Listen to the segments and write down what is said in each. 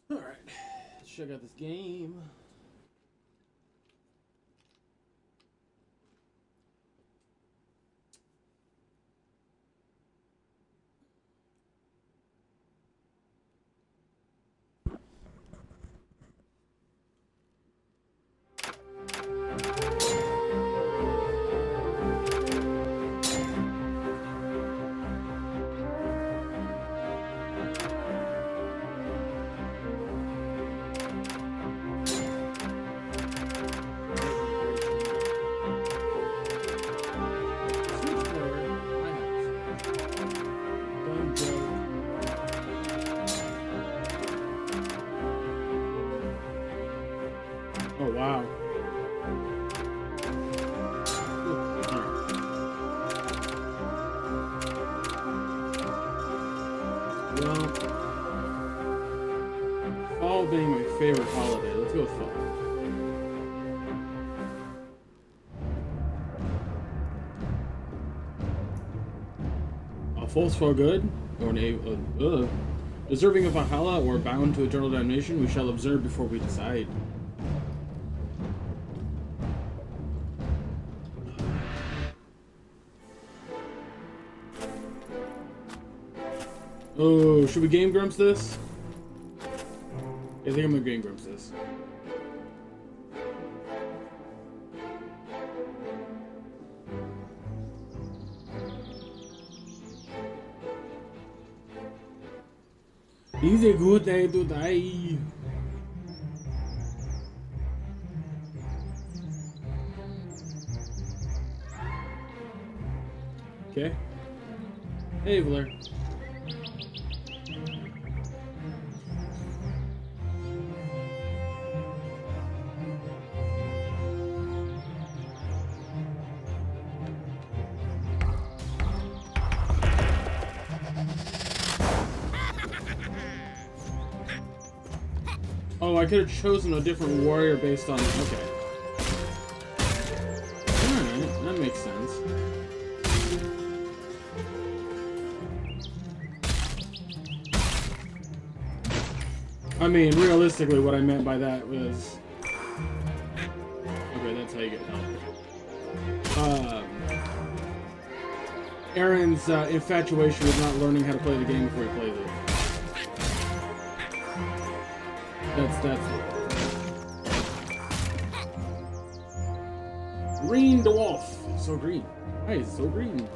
Alright, let's check out this game. Oh, wow. Well, fall being my favorite holiday, let's go with fall. Fall's fall good, or deserving of Valhalla, or bound to eternal damnation, we shall observe before we decide. Oh, should we Game Grumps this? I think I'm gonna Game Grumps this. It's a good day to die. Okay. Hey, Blair. Oh, I could have chosen a different warrior based on... Okay. Alright, that makes sense. I mean, realistically, what I meant by that was... Okay, that's how you get help. Aaron's infatuation with not learning how to play the game before he plays it. That's it. Green dwarf. So green. Why is it so green?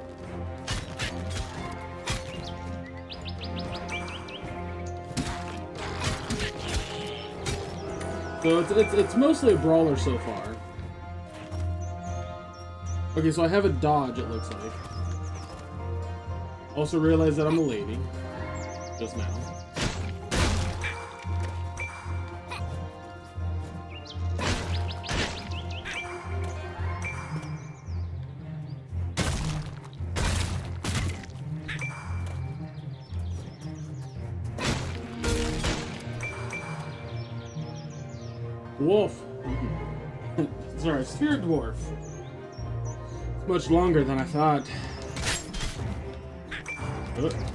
So it's mostly a brawler so far. Okay, so I have a dodge, it looks like. Also realized that I'm a lady. Just now. Wolf. Sorry, spirit dwarf. It's much longer than I thought.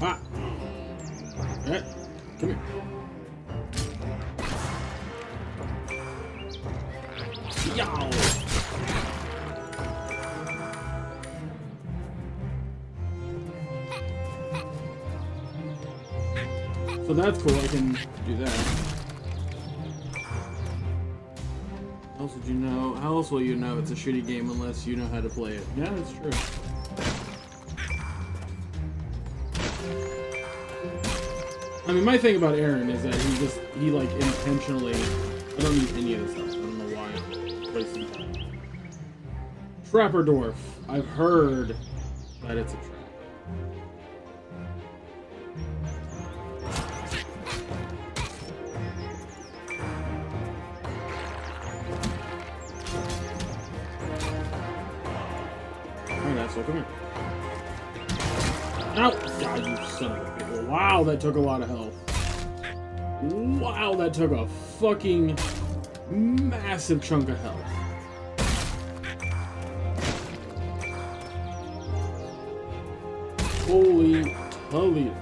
Ah. Come here. Yow. So that's cool. I can do that. How else would you know? How else will you know it's a shitty game unless you know how to play it? Yeah, that's true. I mean, my thing about Aaron is that he like intentionally... I don't need any of this stuff. I don't know why I'm wasting time. Trapper Dwarf. I've heard that it's a trap. So come here. Ow! God, you son of a bitch. Wow, that took a lot of health. Wow, that took a fucking massive chunk of health. Holy Toledo.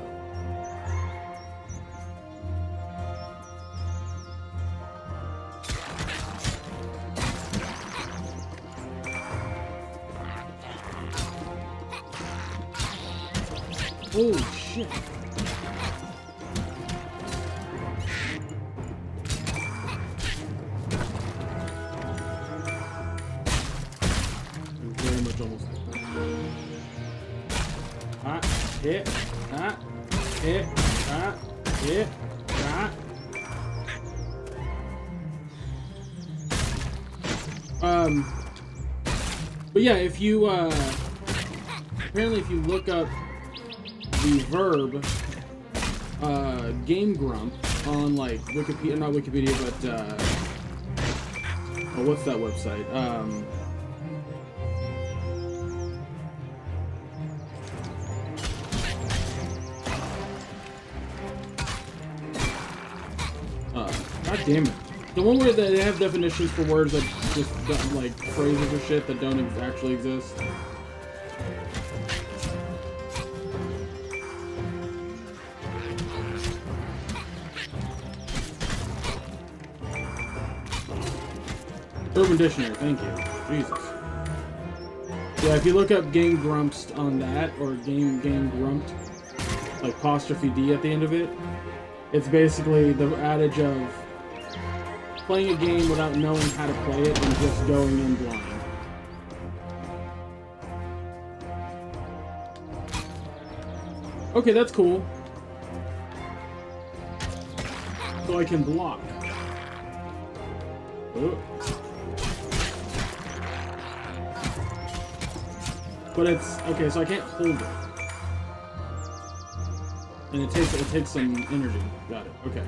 Holy shit. I'm very much almost hit, hit, hit, but yeah, if you, apparently if you look up the verb, Game Grump on, like, Wikipedia, not Wikipedia, but, oh, what's that website? God damn it. The one where they have definitions for words that just, like, phrases or shit that don't actually exist. Urban Dictionary, thank you. Jesus. Yeah, if you look up Game Grumps on that, or Game Grumped, like apostrophe D at the end of it, it's basically the adage of playing a game without knowing how to play it and just going in blind. Okay, that's cool. So I can block. Oh. But it's okay, so I can't hold it. And it takes some energy. Got it. Okay.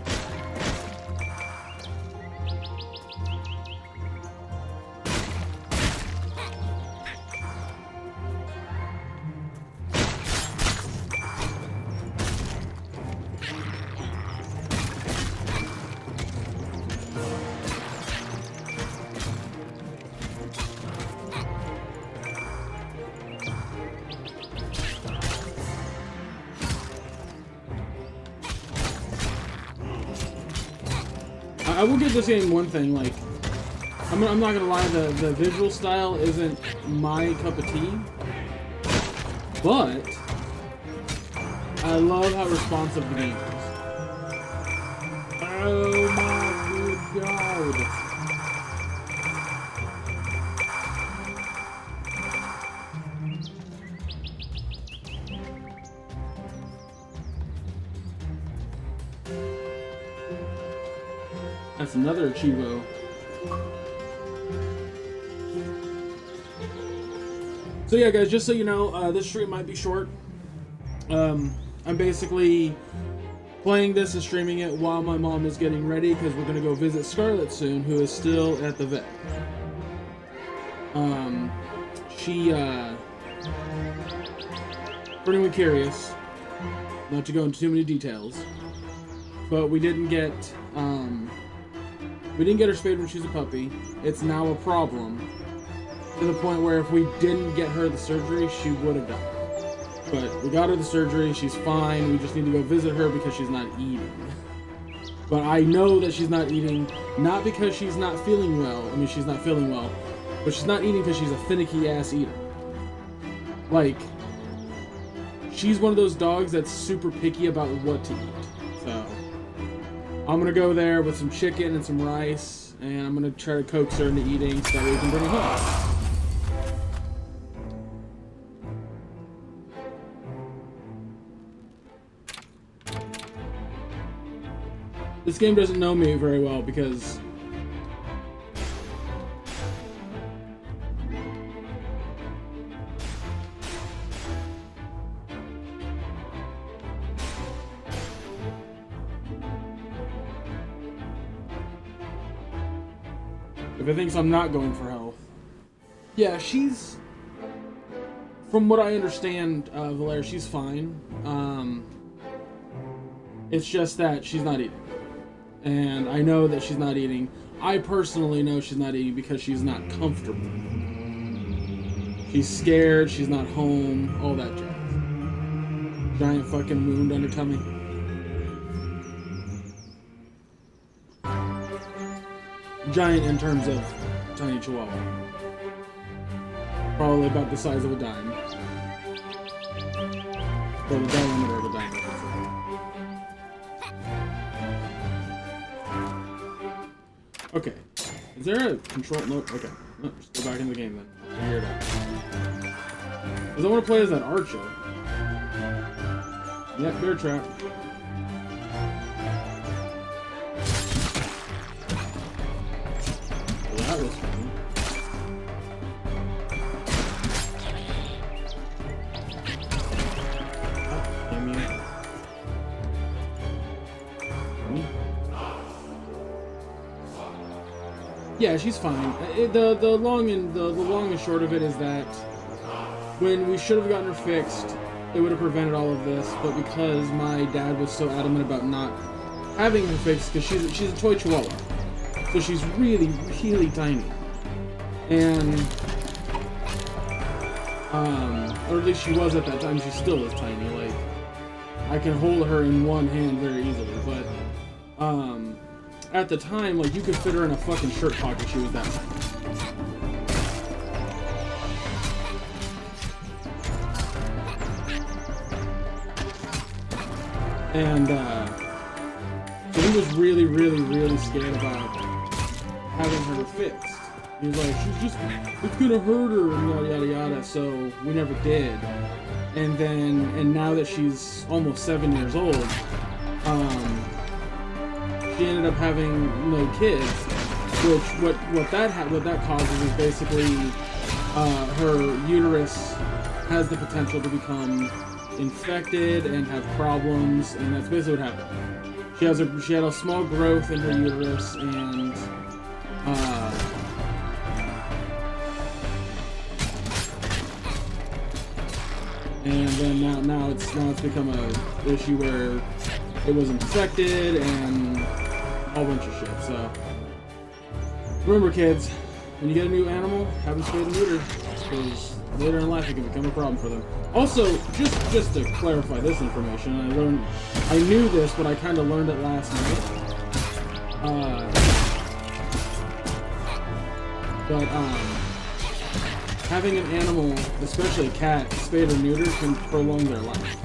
I will give this game one thing, like, I'm not gonna lie, the visual style isn't my cup of tea, but I love how responsive the game is. Oh my good god. That's another Chivo. So yeah, guys, just so you know, this stream might be short. I'm basically playing this and streaming it while my mom is getting ready, because we're going to go visit Scarlett soon, who is still at the vet. For anyone curious, not to go into too many details, but we didn't get her spayed when she was a puppy. It's now a problem, to the point where if we didn't get her the surgery, she would have died. But we got her the surgery, she's fine, we just need to go visit her because she's not eating. But I know that she's not eating, not because she's not feeling well, I mean she's not feeling well, but she's not eating because she's a finicky ass eater. Like, she's one of those dogs that's super picky about what to eat. So I'm gonna go there with some chicken and some rice, and I'm gonna try to coax her into eating so that we can bring her home. This game doesn't know me very well because if it thinks I'm not going for health. Yeah, she's, from what I understand, Valera, she's fine. It's just that she's not eating. And I know that she's not eating. I personally know she's not eating because she's not comfortable. She's scared, she's not home, all that jazz. Giant fucking wound on her tummy. Giant in terms of tiny chihuahua. Probably about the size of a dime. Or the diameter of the diamond. Okay. Is there a control? No. Okay. No, just go back in the game then. I'll figure it out. Because I want to play as that archer. Yep, bear trap. Well, that was fun. Yeah, she's fine. The long and short of it is that when we should have gotten her fixed, it would have prevented all of this. But because my dad was so adamant about not having her fixed, because she's a toy chihuahua, so she's really tiny, and or at least she was at that time. She still is tiny. Like I can hold her in one hand very easily, but at the time, like, you could fit her in a fucking shirt pocket. She was that tiny. And, so he was really scared about having her fixed. He was like, it's gonna hurt her, and yada yada, so we never did. And now that she's almost 7 years old, she ended up having no kids, which what that causes is basically her uterus has the potential to become infected and have problems, and that's basically what happened. She had a small growth in her uterus, and then now it's become a issue where it was infected and a whole bunch of shit. So remember, kids, when you get a new animal, have them spayed and neutered, because later in life it can become a problem for them. Also, just to clarify this information, I knew this, but I kind of learned it last night. Having an animal, especially a cat, spayed or neutered, can prolong their life.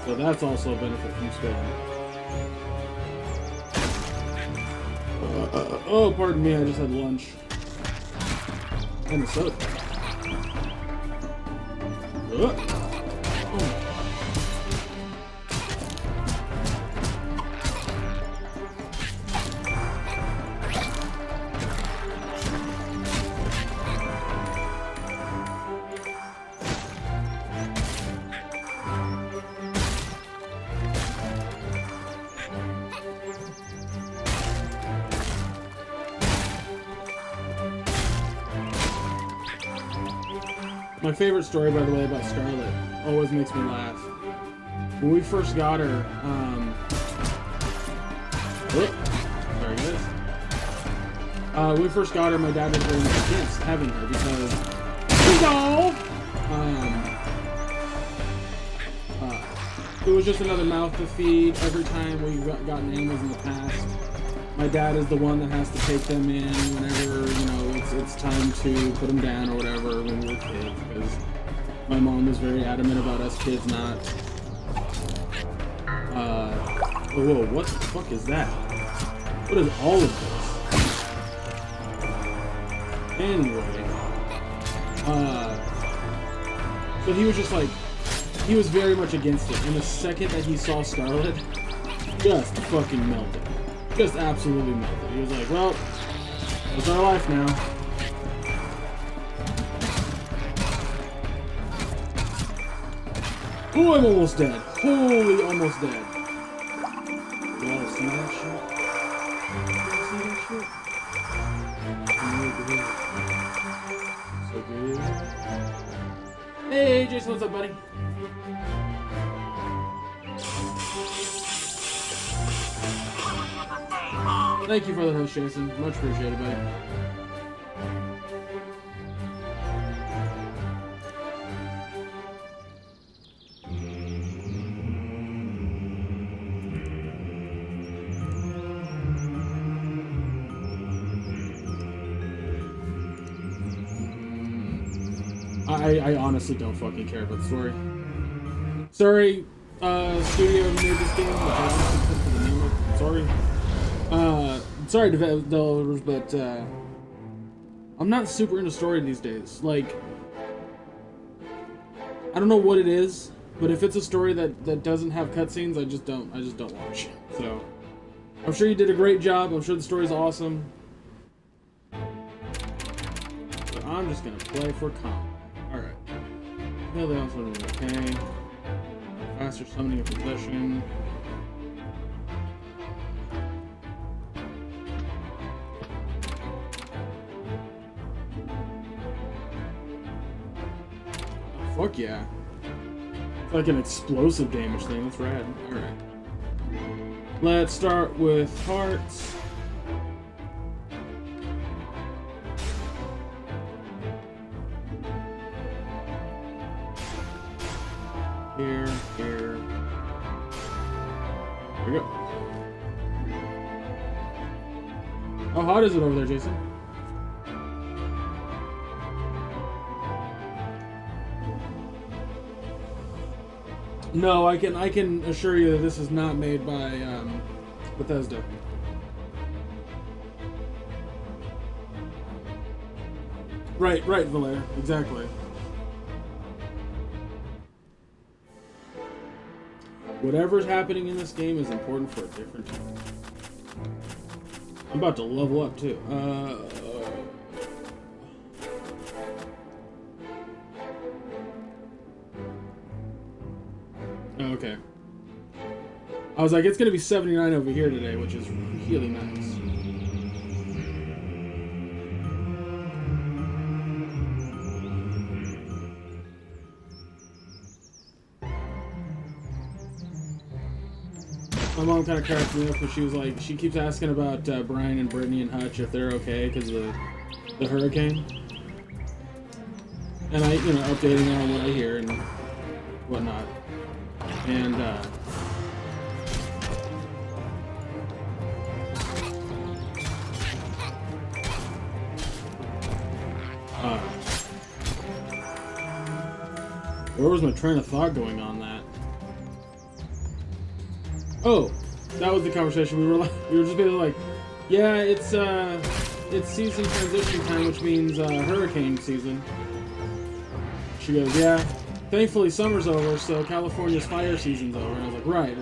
So that's also a benefit from spaying. Oh, pardon me, I just had lunch. And a soda. Oh. My favorite story, by the way, about Scarlet always makes me laugh. When we first got her, sorry guys. When we first got her, my dad was very much against having her because it was just another mouth to feed. Every time we've gotten animals in the past, my dad is the one that has to take them in whenever, it's time to put them down or whatever when we were kids, because my mom was very adamant about us kids not, whoa, what the fuck is that? What is all of this? Anyway, so he was just like, he was very much against it, and the second that he saw Scarlet, just fucking melted. Just absolutely melted. He was like, well, it's our life now. Oh, I'm almost dead. Holy, almost dead. Y'all see that shit? Y'all see that shit? So good. Hey, Jason, what's up, buddy? Thank you for the host, Jason. Much appreciated, buddy. I honestly don't fucking care about the story. Sorry, studio who made this game. I honestly couldn't put the name up. Sorry. Sorry, developers, but I'm not super into story these days. Like, I don't know what it is, but if it's a story that doesn't have cutscenes, I just don't watch. So, I'm sure you did a great job. I'm sure the story's awesome. But I'm just gonna play for combat. Alright. No, they also okay. Faster summoning of possession. Oh, fuck yeah. It's like an explosive damage thing. That's rad. Alright. Let's start with hearts. Here. There we go. How hot is it over there, Jason? No, I can assure you that this is not made by Bethesda. Right, Valere, exactly. Whatever's happening in this game is important for a different time. I'm about to level up too. Okay. I was like, it's gonna be 79 over here today, which is really nice. My mom kind of cracked me up when she was like, she keeps asking about Brian and Brittany and Hutch if they're okay because of the hurricane. And I, updating her on what I hear and whatnot. And, where was my train of thought going on that? Oh, that was the conversation. We were just basically like, yeah, it's season transition time, which means hurricane season. She goes, yeah. Thankfully, summer's over, so California's fire season's over. And I was like, right.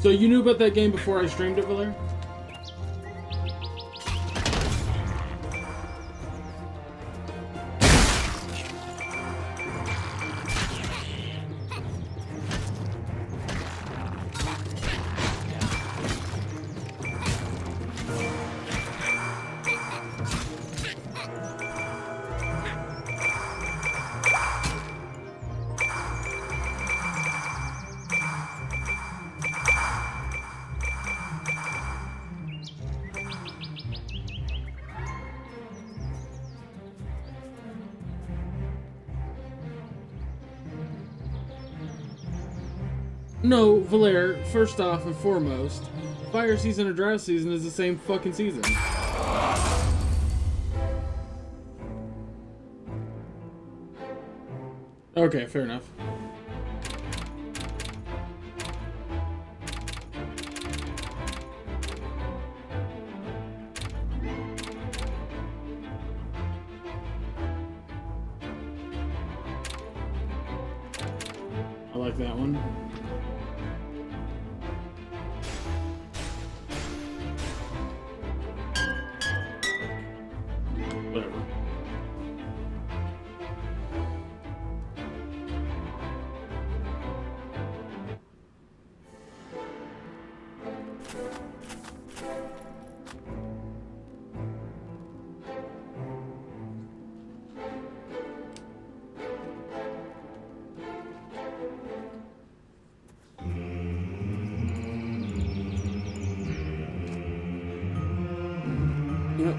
So you knew about that game before I streamed it, Valere? No, Valere, first off and foremost, fire season or drought season is the same fucking season. Okay, fair enough. I like that one. Whatever.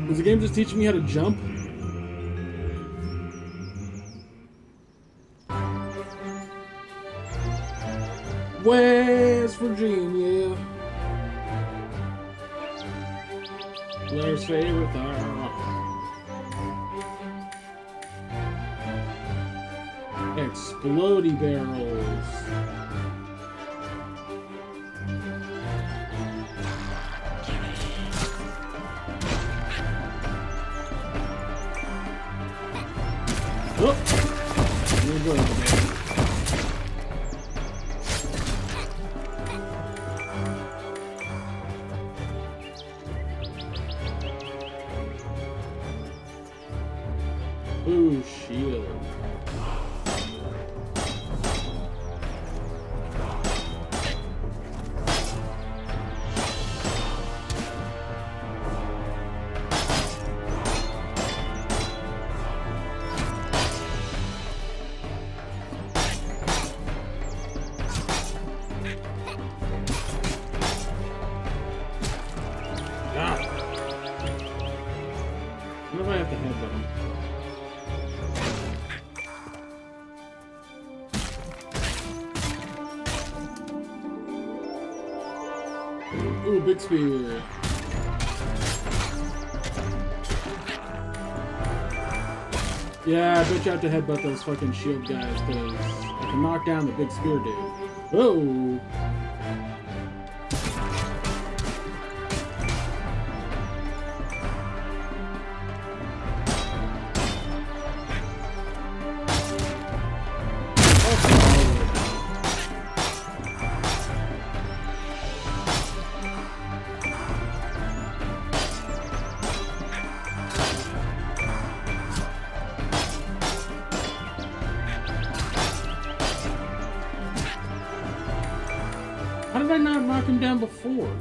Was the game just teaching me how to jump? West Virginia. Blair's favorite thing. Explodey barrels. Oh! You're good, man. Ooh, shield. What if I have to headbutt him? Ooh, big spear. Yeah, I bet you have to headbutt those fucking shield guys, because I can knock down the big spear dude. Whoa! How did I not knock him down before?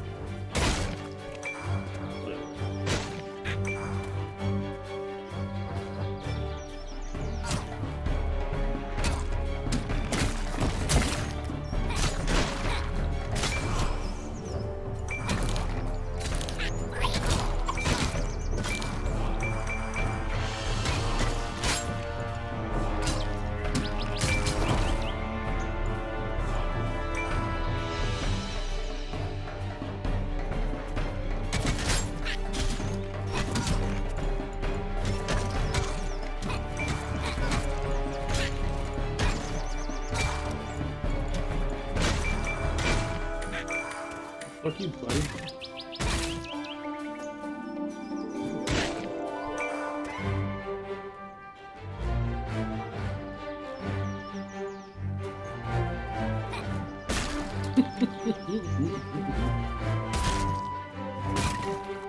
Fuck you, buddy.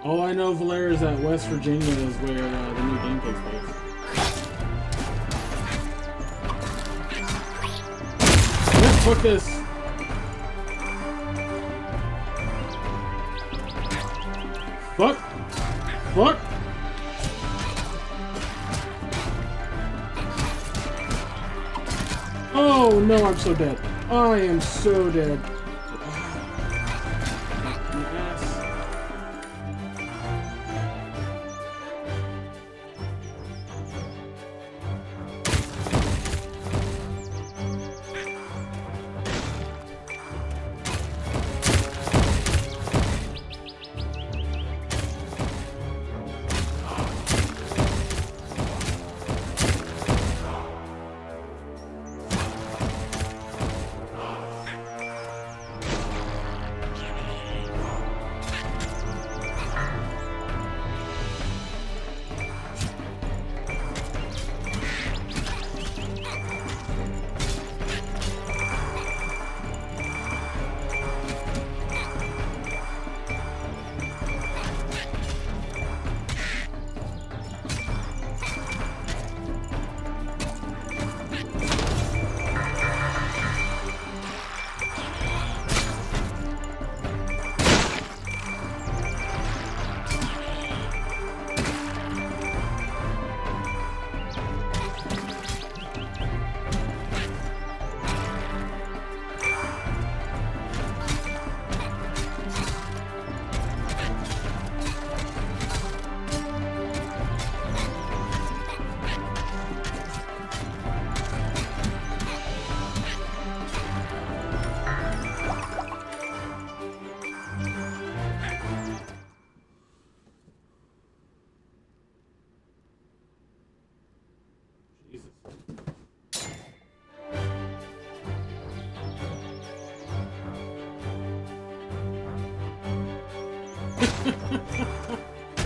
All I know, Valera, is that West Virginia is where the new game takes place. Let's fuck this. Fuck! Fuck! Oh no, I'm so dead. I am so dead.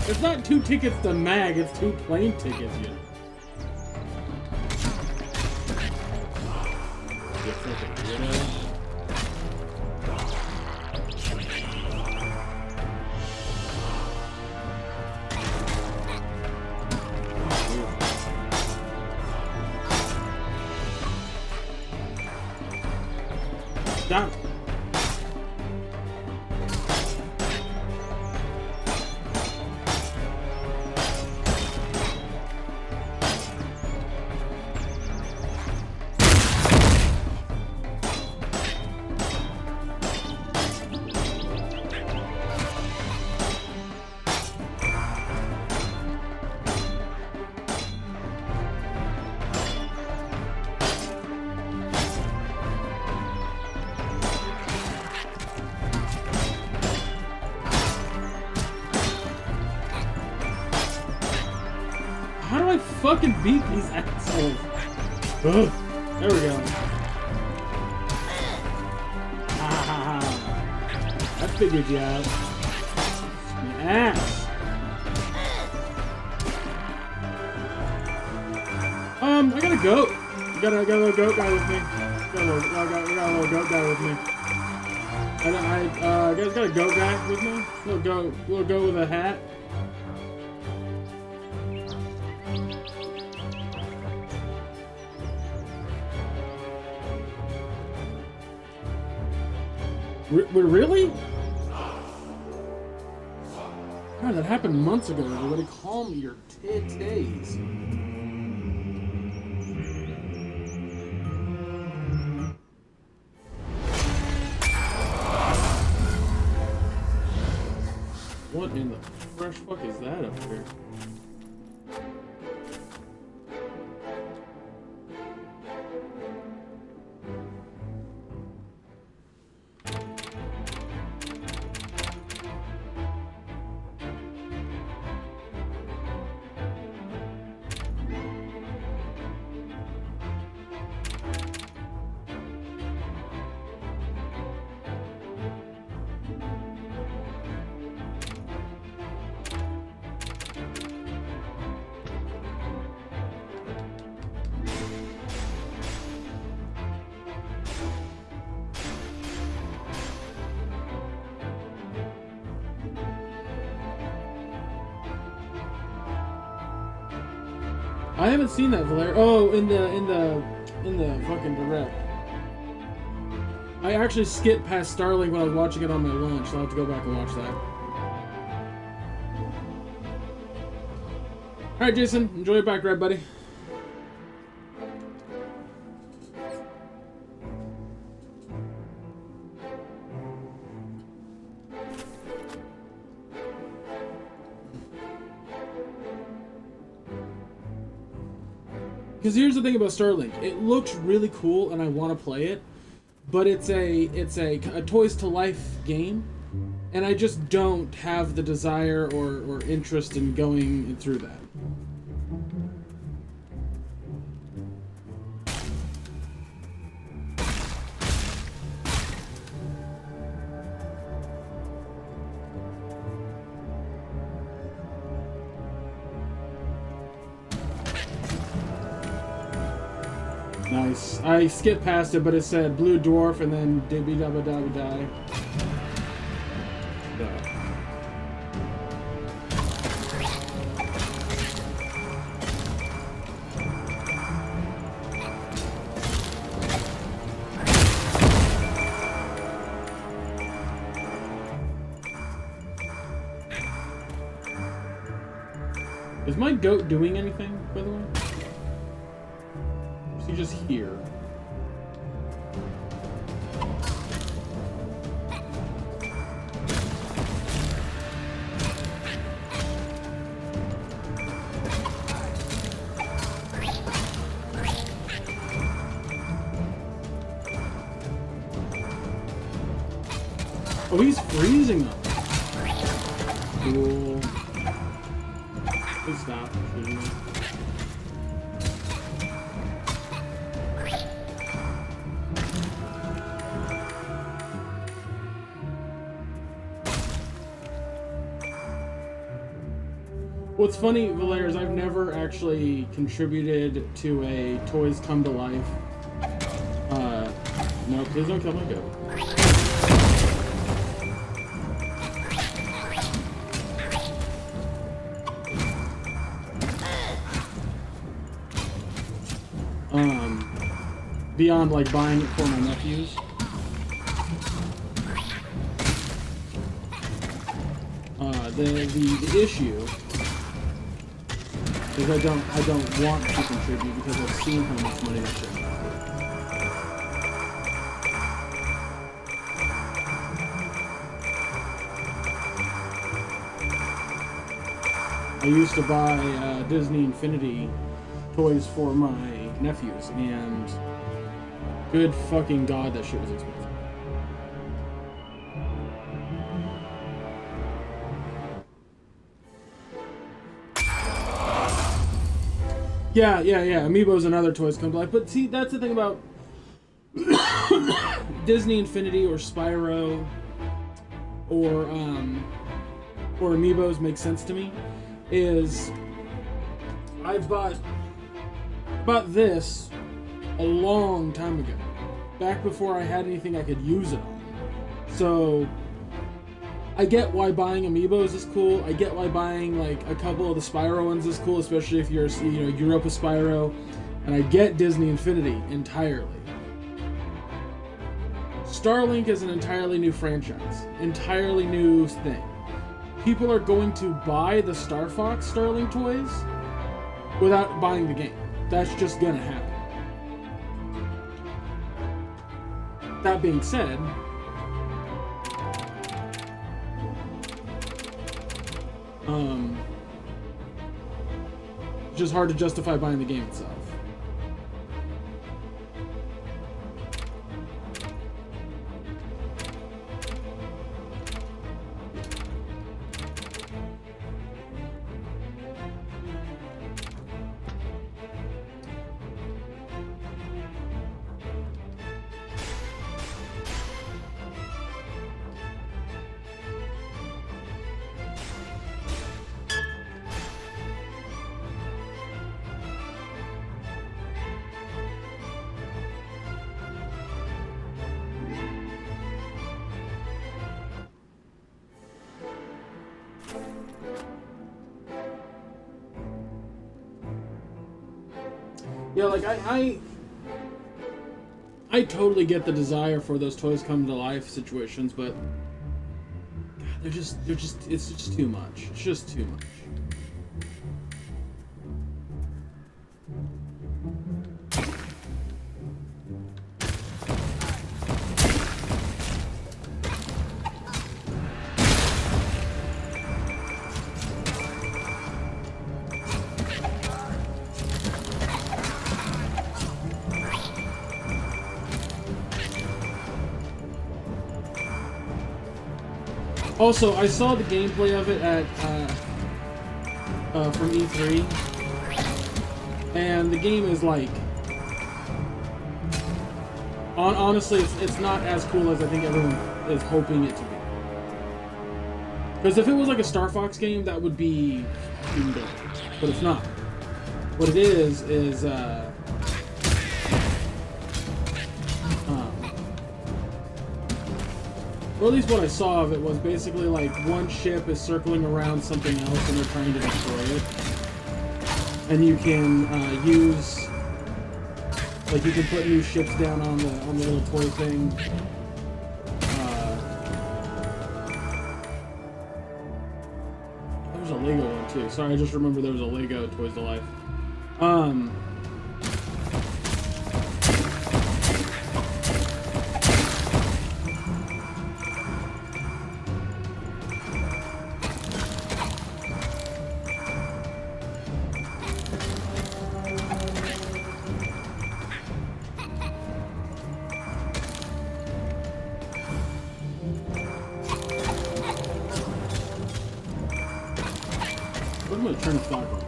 It's not 2 tickets to mag, it's 2 plane tickets, you. You fucking weirdo. Down. How do I fucking beat these assholes? Ugh. There we go. I figured you out. My ass. I got a goat. Got a little goat guy with me. Got a little goat guy with me. Guys got a goat guy with me? Little goat with a hat. Really? God, that happened months ago. Everybody, calm your titties. What in the fresh fuck is that up here? I haven't seen that, Valera. Oh, in the fucking direct. I actually skipped past Starlink when I was watching it on my lunch, so I'll have to go back and watch that. Alright, Jason, enjoy your bike ride, buddy. Because here's the thing about Starlink, it looks really cool and I want to play it, but it's a Toys to Life game, and I just don't have the desire or interest in going through that. Nice. I skipped past it, but it said Blue Dwarf and then Dibby Dabba Dabba Die. Is my goat doing anything, by the way? Or is he just here? Oh, he's freezing them. Cool. Please stop. Please. What's funny, Valaire, is I've never actually contributed to a Toys Come to Life. No, please don't kill my goat. Beyond like buying it for my nephews. The issue is I don't want to contribute because I've seen how much money that shit costs. I used to buy Disney Infinity toys for my nephews, and good fucking god, that shit was expensive. Yeah. Amiibo's and other toys come to life. But see, that's the thing about Disney Infinity or Spyro or Amiibos makes sense to me. Is I've bought this a long time ago, back before I had anything I could use it on. So I get why buying Amiibos is cool. I get why buying like a couple of the Spyro ones is cool, especially if you're, you grew up with Spyro. And I get Disney Infinity entirely. Starlink is an entirely new franchise, entirely new thing. People are going to buy the Star Fox Starlink toys without buying the game. That's just gonna happen. That being said, it's just hard to justify buying the game itself. Yeah, like I totally get the desire for those toys come to life situations, but God, it's just too much. It's just too much. Also, I saw the gameplay of it at from E3, and the game is like, honestly, it's not as cool as I think everyone is hoping it to be. Because if it was like a Star Fox game, that would be even better. But it's not. What it is or at least what I saw of it was basically like one ship is circling around something else and they're trying to destroy it. And you can use, like, you can put new ships down on the little toy thing. There's a Lego one too. Sorry, I just remember there was a Lego Toys to Life. I'm gonna turn the clock on.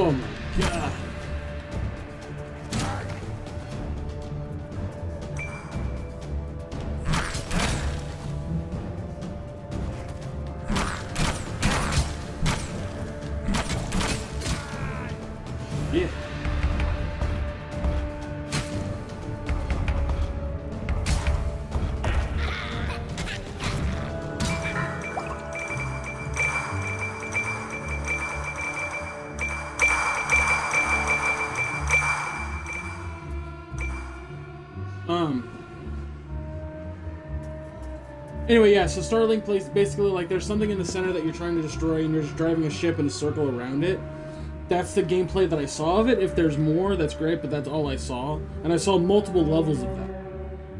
Oh my god. Yeah. Anyway, yeah, so Starlink plays basically like there's something in the center that you're trying to destroy and you're just driving a ship in a circle around it. That's the gameplay that I saw of it. If there's more, that's great, but that's all I saw. And I saw multiple levels of that.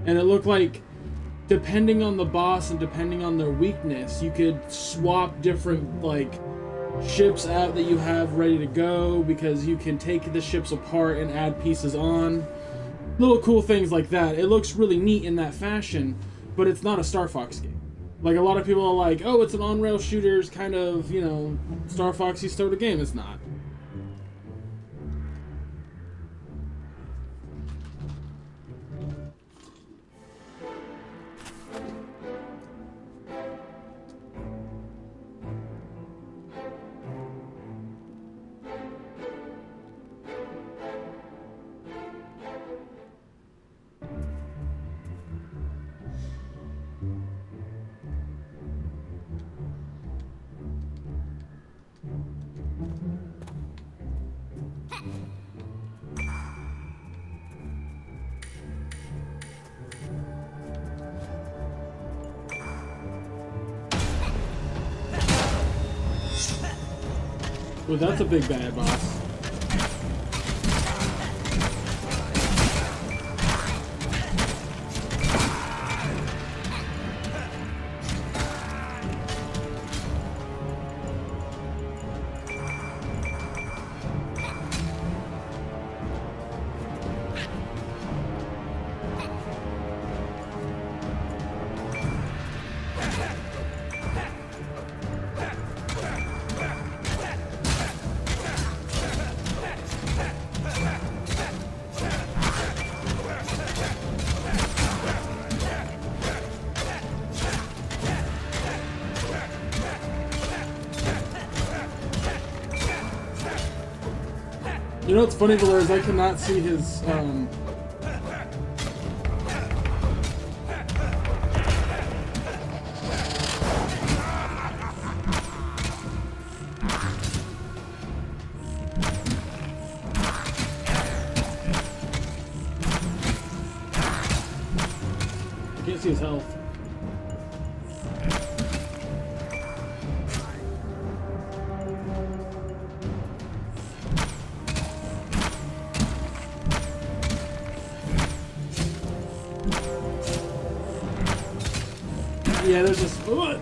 And it looked like, depending on the boss and depending on their weakness, you could swap different, like, ships out that you have ready to go because you can take the ships apart and add pieces on. Little cool things like that. It looks really neat in that fashion. But it's not a Star Fox game. Like, a lot of people are like, oh, it's an on-rail shooters kind of, you know, Star Foxy sort of game. It's not. Well, that's a big bad boss. You know what's funny, Valor, is I cannot see his, I can't see his health. Yeah, there's just... What?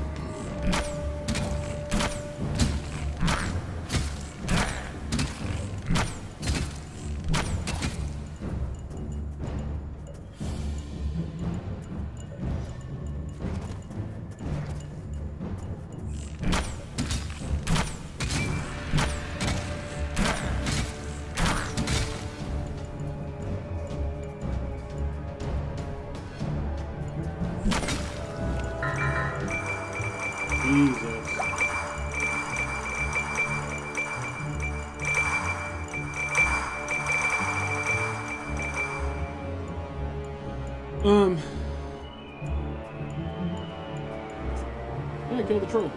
Jesus. Yeah, kill the troll.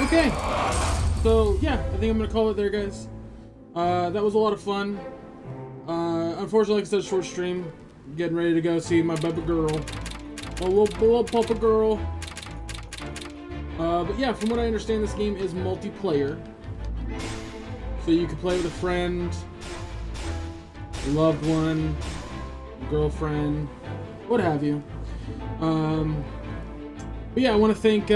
Okay, so yeah, I think I'm gonna call it there, guys. That was a lot of fun. Unfortunately, like I said, short stream. Getting ready to go see my baby girl, a little papa girl. But yeah, from what I understand, this game is multiplayer, so you can play with a friend, a loved one, a girlfriend, what have you. But yeah, I want to thank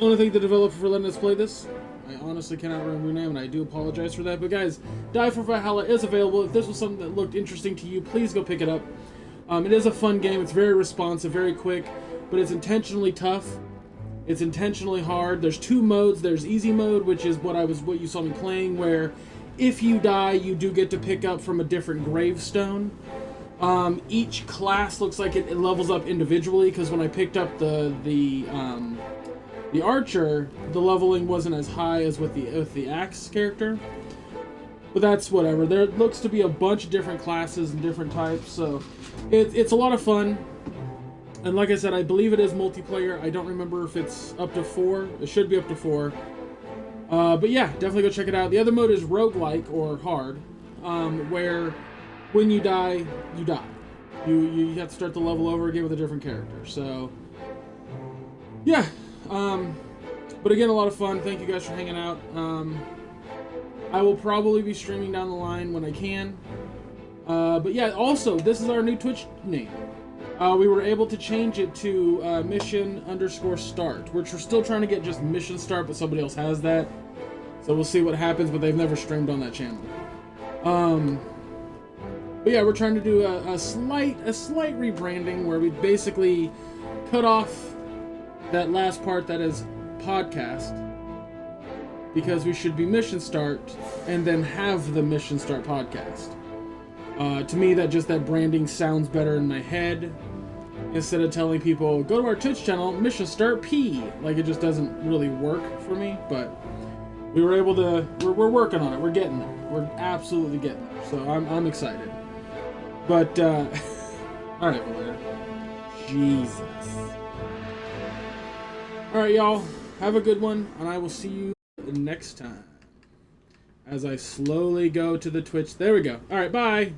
I want to thank the developer for letting us play this. I honestly cannot remember your name, and I do apologize for that. But guys, Die For Valhalla is available. If this was something that looked interesting to you, please go pick it up. It is a fun game. It's very responsive, very quick, but it's intentionally tough. It's intentionally hard. There's 2 modes. There's easy mode, which is what you saw me playing, where if you die, you do get to pick up from a different gravestone. Each class looks like it levels up individually, because when I picked up the archer, the leveling wasn't as high as with the axe character. But that's whatever. There looks to be a bunch of different classes and different types, so it's a lot of fun. And like I said, I believe it is multiplayer. I don't remember if it's up to 4. It should be up to 4. But yeah, definitely go check it out. The other mode is roguelike, or hard, where when you die, you die. You have to start the level over again with a different character. So, yeah. But again, a lot of fun. Thank you guys for hanging out. I will probably be streaming down the line when I can. But yeah, also, this is our new Twitch name. We were able to change it to mission_start, which we're still trying to get just mission start, but somebody else has that. So we'll see what happens, but they've never streamed on that channel. But yeah, we're trying to do a slight rebranding where we basically cut off that last part that is podcast, because we should be mission start and then have the mission start podcast. To me, that branding sounds better in my head, instead of telling people, go to our Twitch channel, mission start P. Like, it just doesn't really work for me, but we were able to, we're working on it. We're getting there. We're absolutely getting there. So I'm excited. But, alright, Valera. Jesus. Alright, y'all. Have a good one, and I will see you next time. As I slowly go to the Twitch. There we go. Alright, bye.